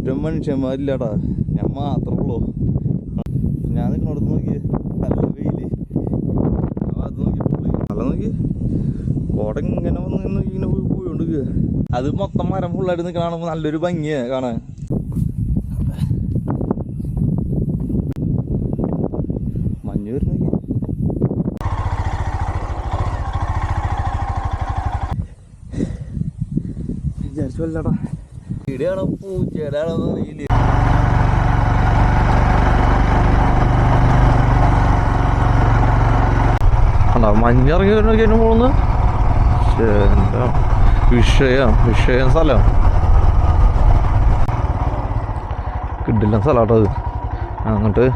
ചുറ്റും മനുഷ്യന്മാരില്ലാടാ, ഞാൻ മാത്രമേ ഉള്ളൂ. ഞാൻ നിൽക്കണോടത്ത് നോക്കിയേ, നല്ല വെയില്. അത് നോക്കി നല്ല നോക്കി കോട ഇങ്ങനെ വന്ന് ഇങ്ങനെ പോയിക്കൊണ്ടിരിക്കുക. അത് മൊത്തം മരം ഫുള്ളായിട്ട് നിൽക്കണ കാണുമ്പോൾ നല്ലൊരു ഭംഗിയാ കാണാൻ. മഞ്ഞ് വരുന്ന വിചാരിച്ചു വല്ലടാ ഇവിടെയാണോ പൂച്ചേടാണോ അറിയില്ല. മഞ്ഞിറങ്ങി വരുന്ന പോകുന്നു. വിഷയം സ്ഥലം കിട്ടില്ല സ്ഥലമാട്ടോ അത്. അങ്ങോട്ട്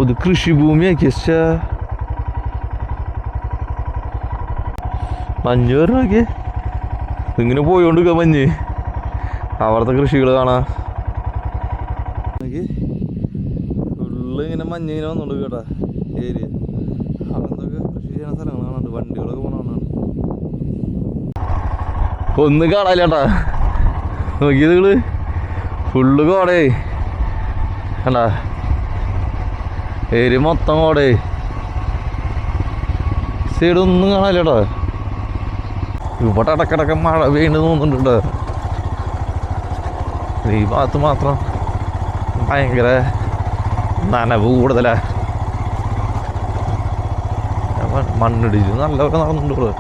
ഒരു കൃഷിഭൂമിയാക്കി മഞ്ഞ് വരും നോക്കി ഇങ്ങനെ പോയോണ്ടിരിക്ക മഞ്ഞ്. അവിടുത്തെ കൃഷികൾ കാണാ ഫുള്ള് ഇങ്ങനെ മഞ്ഞ് ഇങ്ങനെ വന്നോണ്ട് കേട്ടാ ഏരിയ. അവിടെന്തൊക്കെ കൃഷി ചെയ്യുന്ന സ്ഥലങ്ങൾ കാണാണ്ട്, വണ്ടികളൊക്കെ പോകണ കാണാണ്ട്. ഒന്നും കാണാനില്ലാട്ടാ, നോക്കിയത് നിങ്ങള് ഫുള്ള് കോടേ കണ്ടാ. ഏരിയ മൊത്തം കോടേ, സൈഡൊന്നും കാണാനില്ലാട്ടാ. ഇവിടെ ഇടക്കിടക്ക് മഴ പെയ്യുന്നത് തോന്നുന്നുണ്ട്. ഈ ഭാഗത്ത് മാത്രം ഭയങ്കര നനവ് കൂടുതലാ. മണ്ണിടിച്ച് നല്ലതൊക്കെ നടന്നുണ്ട് ഇവിടെ.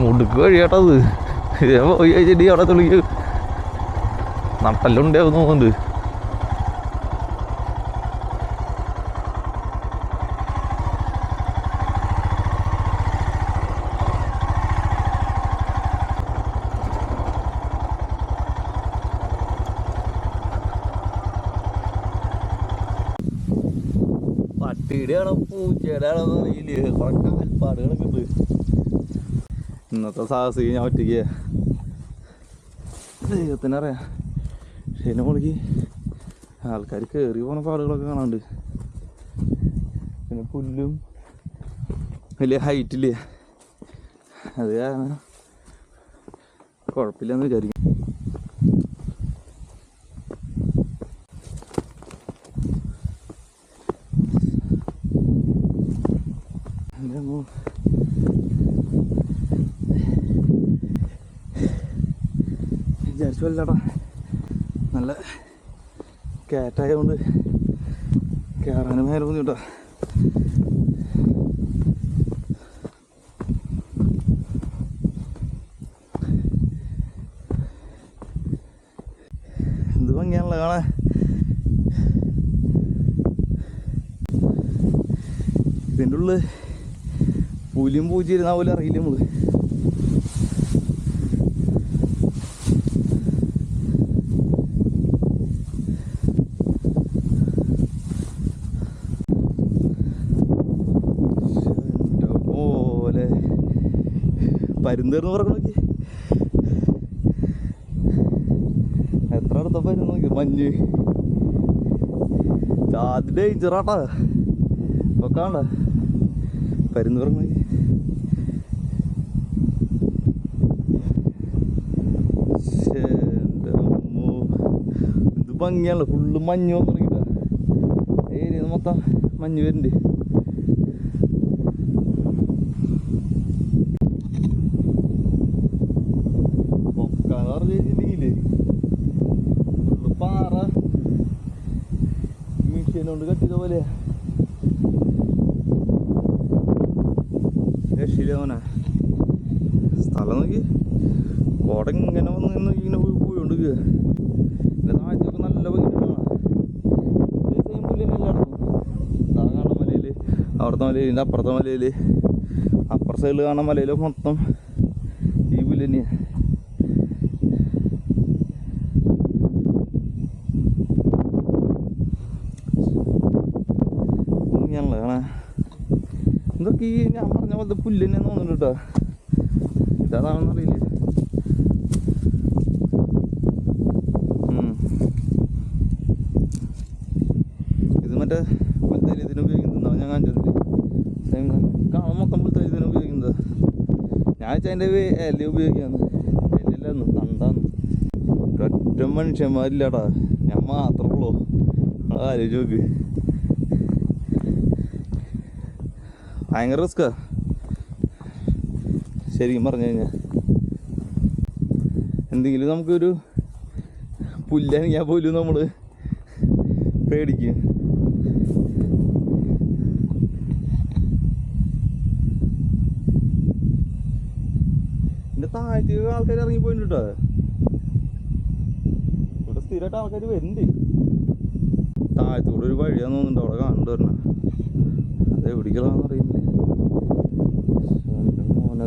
മുടുക്ക് വഴിയാട്ടത്. പോയി ചെടി അവിടെ തുള്ളിക്ക് നട്ടെല്ലുണ്ടാവും തോന്നുന്നുണ്ട്. പട്ടിയുടെയാണോ പൂച്ചയുടെയാണോ അറിയില്ല. കുറെ കാൽപ്പാടുകളൊക്കെ ഉണ്ട്. ഇന്നത്തെ സാഹസിക ഞാൻ ഒറ്റയ്ക്ക് ദൈവത്തിനറിയാം. പക്ഷേ അതിനെ മുകളിലേക്ക് ആൾക്കാർ കയറി പോകുന്ന പാടുകളൊക്കെ കാണാണ്ട്. പിന്നെ പുല്ലും വലിയ ഹൈറ്റില്ലേ, അത് കാരണം കുഴപ്പമില്ലെന്ന് വിചാരിക്കും. വിചാരിച്ചു വല്ലടാ, നല്ല കയറ്റായതുകൊണ്ട് കയറാനും മേലെ തോന്നി കേട്ടോ. എന്ത് ഭംഗിയാണല്ലോ കാണാൻ. ഇതിൻ്റെ ഉള്ളിൽ പുലിയും പൂച്ചിരുന്ന പോലെ അറിയില്ല നമ്മള്. പരുന്തേർന്ന് പറഞ്ഞു നോക്കി, എത്ര അടുത്ത പരുന്ന് നോക്കി. മഞ്ഞ് ജാതി ഡേഞ്ചറാട്ടാ. ഒക്കെ വേണ്ട പരുന്ന് പറഞ്ഞു നോക്കി. ഇത് ഭംഗിയാണല്ലോ, ഫുള്ള് മഞ്ഞ് വന്നു തുടങ്ങിട്ടാ. ഏരിയ മൊത്തം മഞ്ഞ് വരുന്നുണ്ട്. പാറ മിഷീനോണ്ട് കെട്ടിയത പോലെ രക്ഷില്ല. സ്ഥലം നോക്കി കോട ഇങ്ങനെ വന്ന് ഇങ്ങനെ പോയിക്കൊണ്ടിരിക്കുക. എൻ്റെ താഴ്ചയൊക്കെ നല്ല ഭംഗിയാണ്. സെയിം പുല്ലിനെ എല്ലായിടത്തും ഇതാ കാണാൻ മലയിൽ, അവിടുത്തെ മലയിൽ, അപ്പുറത്തെ മലയിൽ, അപ്പുറ സൈഡിൽ കാണാൻ മലയിൽ മൊത്തം ഈ പുല്ല് തന്നെയാണ്. ഇതൊക്കെ ഈ ഞാൻ പറഞ്ഞ പോലത്തെ പുല്ല് തന്നെ തോന്നുന്നു കേട്ടോ. ഇതാണെന്നറിയില്ല. ഇത് മറ്റേ പുൽത്തൈലത്തിന് ഉപയോഗിക്കുന്നതാണ് ഞാൻ കാണിച്ചതിൽ. കാണാൻ മൊത്തം പുൽത്തൈലത്തിന് ഉപയോഗിക്കുന്നത്. ഞാൻ വെച്ചാൽ അതിൻ്റെ ഇല ഉപയോഗിക്കാന്ന്. ഇലയില്ലാന്ന് തണ്ടാന്ന്. ഒരൊറ്റ മനുഷ്യന്മാരില്ലാടാ, ഞാൻ മാത്രമേ ഉള്ളൂ. ആലോചിച്ച് നോക്ക്. ഭയങ്കര റിസ്ക്കാ ശരിക്കും പറഞ്ഞു കഴിഞ്ഞാൽ. എന്തെങ്കിലും നമുക്കൊരു പുല്ലനങ്ങിയാൽ പോലും നമ്മൾ പേടിക്കും. എൻ്റെ താഴത്തേക്ക് ആൾക്കാർ ഇറങ്ങി പോയിട്ടുണ്ട് കേട്ടോ. ഇവിടെ സ്ഥിരമായിട്ട് ആൾക്കാർ വരുന്നുണ്ട്. താഴത്തൂടെ ഒരു വഴിയാന്ന് തോന്നുന്നുണ്ട് അവിടെ കാണുന്നുണ്ട് പറഞ്ഞ. അത് എവിടേക്കാണെന്ന് അറിയില്ലേ.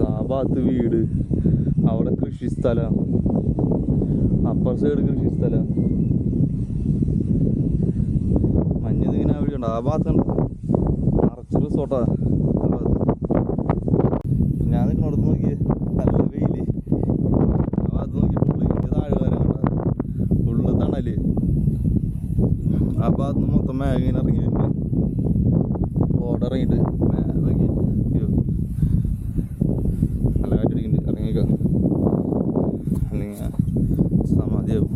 ആ ഭാഗത്ത് വീട്, അവിടെ കൃഷി സ്ഥലം, അപ്പർ സൈഡ് കൃഷി സ്ഥലം. മഞ്ഞത് ഇങ്ങനെ വഴിയുണ്ട് ആ ഭാഗത്തുണ്ട്. നിറച്ച് റിസോർട്ടാ ആ ഭാഗത്ത്. ഞാൻ നിൽക്കണോടത്ത് നോക്കിയേ നല്ല വെയില്. ആ ഭാഗത്ത് നോക്കി ഫുള്ള് ഇതിൻ്റെ താഴ്വാരം കണ്ട ഫുള്ള് തണല്. ആ ഭാഗത്ത് നിന്ന് മൊത്തം മേഘ ഇങ്ങനെ ഇറങ്ങി വരുന്നുണ്ട്. ഓടിറങ്ങിയിട്ട് നോക്കി അയ്യോ നല്ല കാറ്റടിക്കുന്നുണ്ട്. ഇറങ്ങിക്ക അല്ലെങ്കിൽ സമാധിയാവും.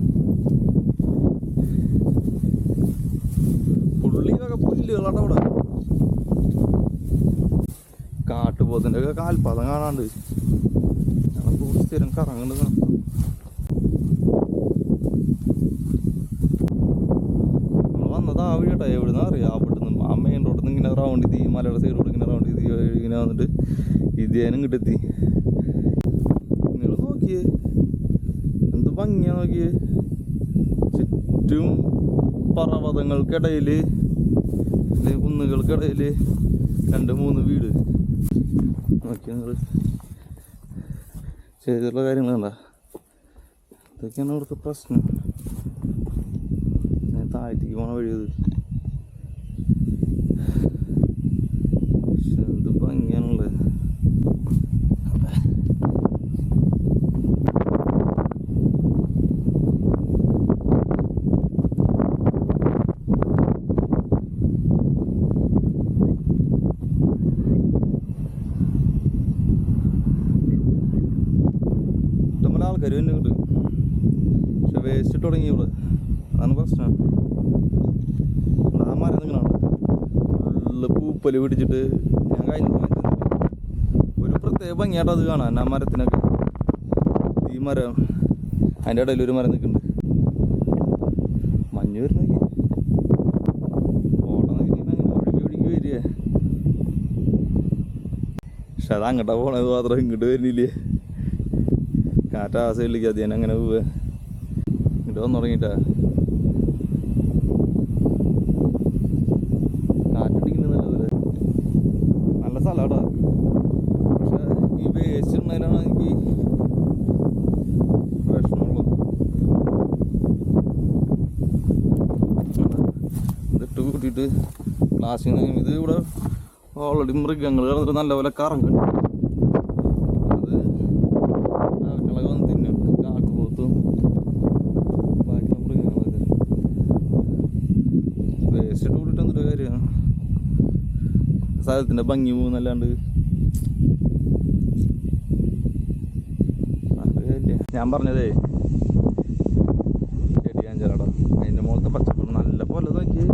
പുള്ളിയൊക്കെ പുല്ലുകളാണ് അവിടെ. കാട്ടുപോത്തിൻ്റെ ഒക്കെ കാൽപാദം കാണാണ്ട് ഞങ്ങൾ സ്ഥിരം കറങ്ങുന്നത്. നമ്മൾ വന്നത് ആ വഴി കേട്ടോ. എവിടുന്ന അറിയാം അവിടെ നിന്ന് ആ മെയിൻ റോഡിൽ നിന്ന് ഇങ്ങനെ റൗണ്ട് ചെയ്ത് ഈ മലയുടെ സൈഡിലൂടെ ഇങ്ങനെ റൗണ്ട് ചെയ്ത് ഇങ്ങനെ വന്നിട്ട് ഇതേനും കിട്ടെത്തി. നിങ്ങൾ നോക്കിയേ എന്ത് ഭംഗിയാ നോക്കിയേ. ചുറ്റും പർവ്വതങ്ങൾക്കിടയിൽ അല്ലെങ്കിൽ കുന്നുകൾക്കിടയിൽ 2-3 വീട്. നോക്കിയ നിങ്ങൾ ചെയ്തിട്ടുള്ള കാര്യങ്ങൾ കണ്ട. ഇതൊക്കെയാണ് ഇവിടുത്തെ പ്രശ്നം. ഞാൻ താഴത്തേക്ക് പോണ വഴിയത്. എന്ത് ഭംഗിയാണുള്ളത്. ഇഷ്ടംപോലെ ആൾക്കാർ വരുന്നുണ്ട്. പക്ഷെ വേസ്റ്റ് ഇട്ട് തുടങ്ങി ഇവിടെ. അതാണ് പ്രശ്നം. ആ മരം നിങ്ങളാണ് ഫുള്ള് പൂപ്പല് പിടിച്ചിട്ട് ഞാൻ കഴിഞ്ഞ സമയത്ത് ഒരു പ്രത്യേക ഭംഗിയായിട്ട് അത് കാണാൻ. ആ മരത്തിനൊക്കെ ഈ മരം അതിൻ്റെ ഇടയിൽ ഒരു മരം നിൽക്കുന്നുണ്ട്. മഞ്ഞ് വരുന്നെങ്കിൽ ഓട അങ്ങനെ ഒഴുകി വരിക. പക്ഷെ അത് അങ്ങോട്ടാ പോണത് മാത്രം ഇങ്ങോട്ട് വരുന്നില്ലേ. കാറ്റ് ആ സൈഡിലേക്ക് അത് ഞാൻ അങ്ങനെ പോവുക. ഇങ്ങോട്ട് വന്നു തുടങ്ങിയിട്ടാ കാറ്റടിക്കുന്നത് നല്ലപോലെ. നല്ല സ്ഥലമാട്ടോ. പക്ഷെ ഈ വേസ്റ്റ് ഉള്ളതിലാണ് എനിക്ക് വിഷമമുള്ളത്. ഇതിട്ട് കൂട്ടിയിട്ട് പ്ലാസ്റ്റിക് ഇത് ഇവിടെ ഓൾറെഡി മൃഗങ്ങൾ കിടന്നിട്ട് നല്ലപോലെ കറങ്ങുന്നുണ്ട്. അത് ആൾക്കളൊക്കെ വന്ന് തിന്നും. കാട്ടുപോത്തും ബാക്കിയുള്ള മൃഗങ്ങളൊക്കെ വേസ്റ്റ് ഇട്ട് കൂട്ടിയിട്ട് എന്തൊരു കാര്യമാണ്. സ്ഥലത്തിൻ്റെ ഭംഗി പോകുന്നല്ലാണ്ട് ഞാൻ പറഞ്ഞതേ ചെടിയാഞ്ചലട അതിൻ്റെ മുകളത്തെ പച്ചപ്പ് നല്ല പോലെ നോക്കി.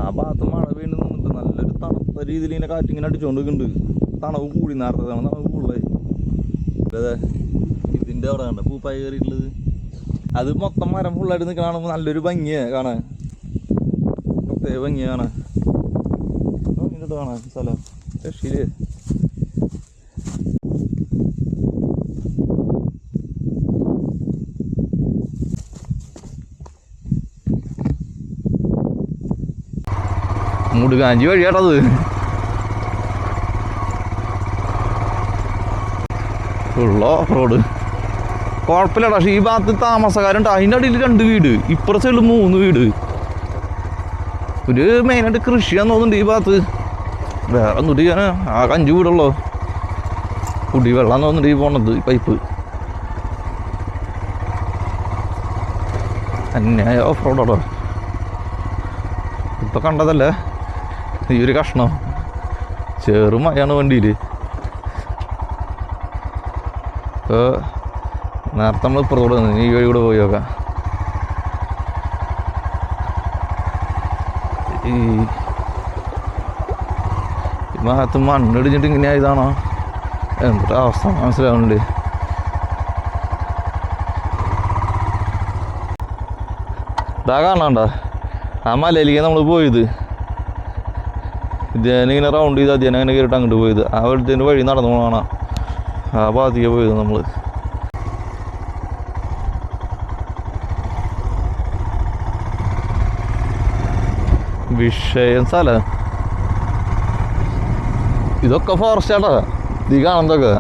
ആ ഭാഗത്ത് മഴ വീണ്ടും നിന്നിട്ട് നല്ലൊരു തണുത്ത രീതിയിൽ ഇങ്ങനെ കാറ്റിങ്ങനെ അടിച്ചുകൊണ്ട് നിൽക്കുന്നുണ്ട്. തണവ് കൂടി നേരത്തേതാണ് തണവ് കൂടുതലായി. അതെ ഇതിൻ്റെ അവിടെ കണ്ട പൂപ്പായി കയറിയിട്ടുള്ളത്. അത് മൊത്തം മരം ഫുള്ളായിട്ട് നിൽക്കുന്ന കാണുമ്പോൾ നല്ലൊരു ഭംഗിയാണ് കാണാൻ. പ്രത്യേക ഭംഗിയാണ് കാണാൻ. ഇങ്ങോട്ട് കാണാൻ സ്ഥലം രക്ഷയില്. മുടുകാഞ്ചി വഴിയാട്ടത്. Full off road. കുഴപ്പമില്ലടാ. പക്ഷേ ഈ ഭാഗത്ത് താമസക്കാരുണ്ട്. അതിൻ്റെ അടിയിൽ 2 വീട്, ഇപ്പുറത്തെ സൈഡിൽ 3 വീട്. ഒരു മെയിനായിട്ട് കൃഷിയാന്ന് തോന്നുന്നുണ്ട് ഈ ഭാഗത്ത്. വേറെ ഒന്നും ചെയ്യാൻ ആകെ 5 വീടുള്ളൂ. കുടിവെള്ളം തോന്നുന്നുണ്ട് ഈ പോണത് ഈ പൈപ്പ്. അന്യായ ഓഫ് റോഡാടോ. ഇപ്പം കണ്ടതല്ലേ ഈ ഒരു കഷ്ണം ചെറുമയാണ് വണ്ടിയിൽ. ഇപ്പോൾ നേരത്തെ നമ്മൾ ഇപ്പുറത്തോടെ നിന്ന് ഈ വഴി കൂടെ പോയി നോക്കാം. ഈ ഭാഗത്ത് മണ്ണിടിഞ്ഞിട്ട് ഇങ്ങനെ ആയതാണോ എന്തൊരു അവസ്ഥ മനസ്സിലാവുന്നുണ്ട്. ഇതാ കാണാണ്ട ആ മലയിലേക്ക് നമ്മൾ പോയത്. ഇതേനിങ്ങനെ റൗണ്ട് ചെയ്ത് അധ്യയനം അങ്ങനെ കയറിയിട്ട് അങ്ങോട്ട് പോയത്. ആ ഇതിൻ്റെ വഴി നടന്നു പോകണം. ആ ഭാഗത്തേക്ക് പോയത് നമ്മൾ. വിഷയം സ്ഥലം ഇതൊക്കെ ഫോറസ്റ്റ് ആട്ടാ. ഇത് കാണുന്നതൊക്കെ